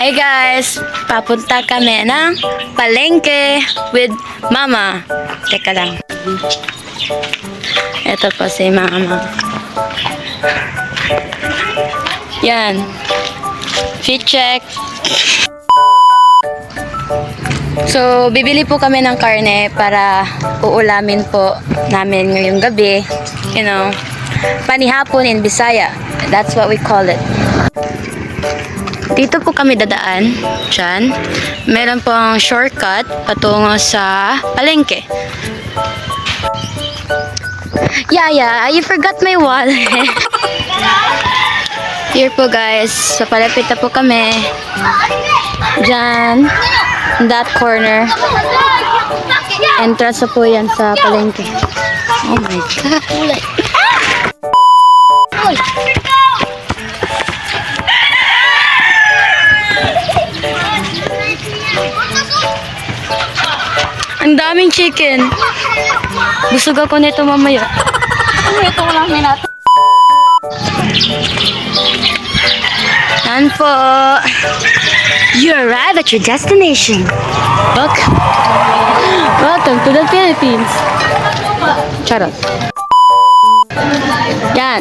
Hey guys, papunta kami ng palengke with mama. Teka lang. Ito po si mama. Yan. Fit check. So, bibili po kami ng karne para uulamin po namin ngayong gabi. You know, panihapon in Bisaya. That's what we call it. Dito po kami dadaan. Diyan. Meron pong shortcut patungo sa palengke. Yeah, you forgot my wallet. Here po guys, papalapit na po kami. Diyan. In that corner. Entrance na po yan sa palengke. Oh my God. Ang daming chicken. Busog ako nito mamaya. Ito lang natin. Yan po. You arrive at your destination. Welcome to the Philippines. Charot. Yan.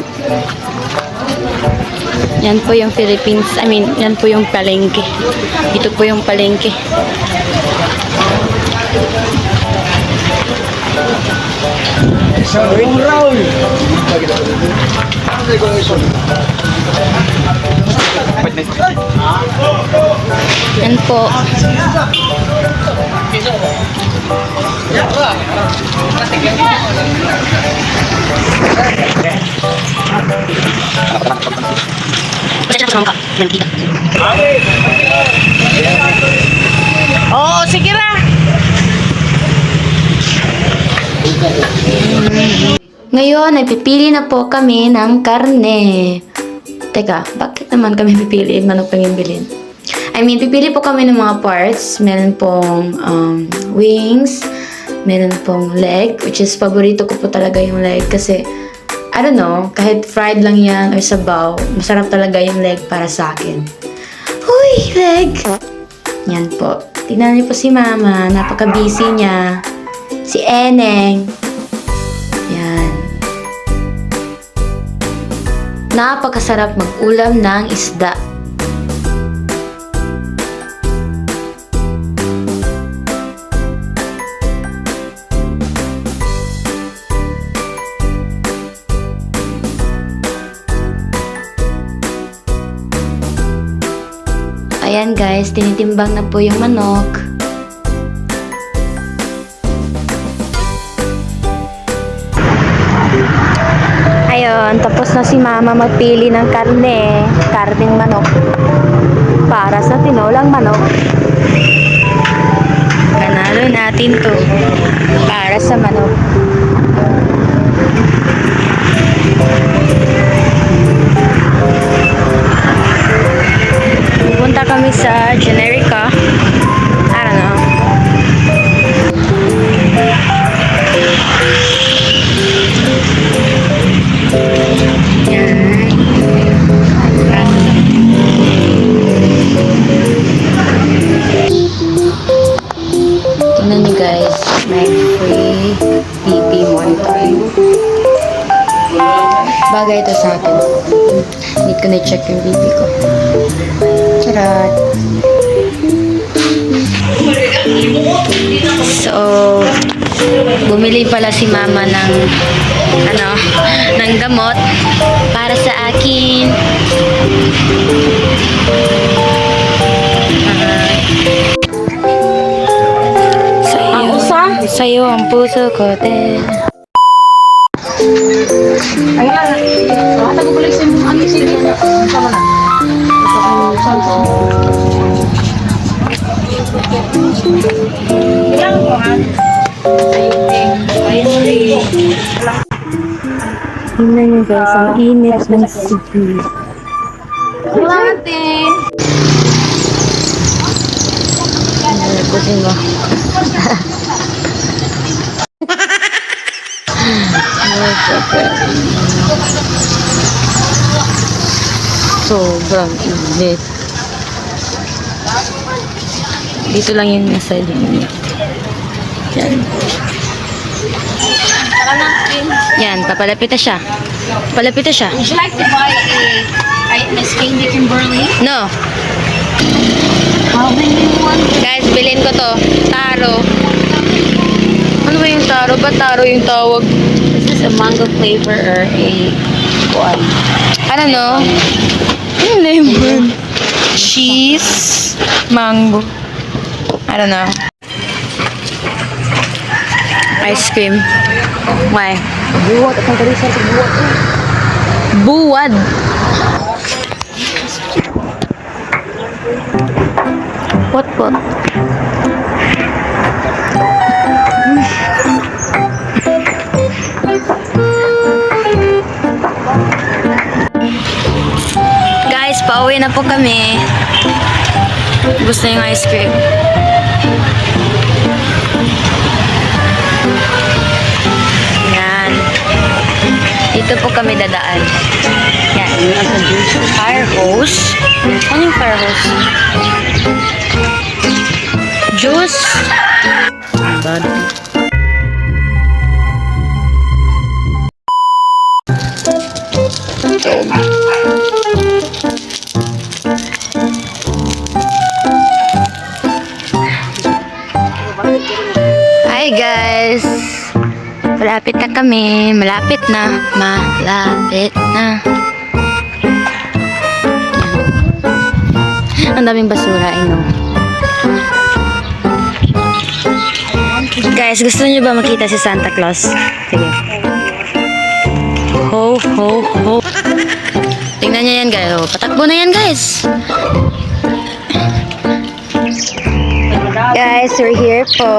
Yan po yung Philippines. Yan po yung palengke. Ito po yung palengke. Yan po. Oo, sige na. Ngayon, nagpipili na po kami ng karne. Teka, bakit naman kami pipiliin? Manok lang yung bilhin. Pipili po kami ng mga parts. Meron pong wings. Meron pong leg, which is paborito ko po talaga yung leg kasi, I don't know, kahit fried lang yan or sabaw, masarap talaga yung leg para sa akin. Huy, leg! Yan po. Tingnan niyo po si mama. Napaka-busy niya. Si Eneng. Yan. Napakasarap mag-ulam ng isda. Ayan guys, tinitimbang na po yung manok. Ayun, tapos na si mama magpili ng karneng manok para sa tinolang manok. Panalo natin to para sa manok. Pupunta kami sa Generica. I don't know. Yan. Tingnan nyo guys, may free BP monitor. Bagay ito sa akin. Need ko na-check yung BP ko. Charot. So, bumili pala si mama ng gamot para sa akin. Sa'yo ang puso ko din. Ayan. Tagugulik sa mga sige. Sama na. Ilang po ha? Tingnan nyo guys, ang init ng sipi. Salamat Pusin mo. Sobrang init. Dito lang yung nasa linya. Yan. Yan, papalapit na siya. Palapit na siya. Would you like to buy a Miss Candy Kimberly? No. How many one? Guys, bilhin ko to. Taro. Ano ba yung taro? Ba't taro yung tawag? Is this a mango flavor or a what? I don't know. Ano lemon? Cheese. Mango. I don't know. Ice cream. Why? Buwat. Ang kari sa buwat. Buwad. What? Guys, pauwi na po kami. Gusto yung ice cream. Yan. Dito po kami dadaan. Yan. Fire hose. Ano yung fire hose? Juice. Hi guys! Malapit na kami. Malapit na. Ang daming basura, I know. Guys, gusto niyo ba makita si Santa Claus? Sige. Ho, ho, ho. Tingnan niyo yan, guys. Oh, patakbo na yan, guys. Guys, we're here po.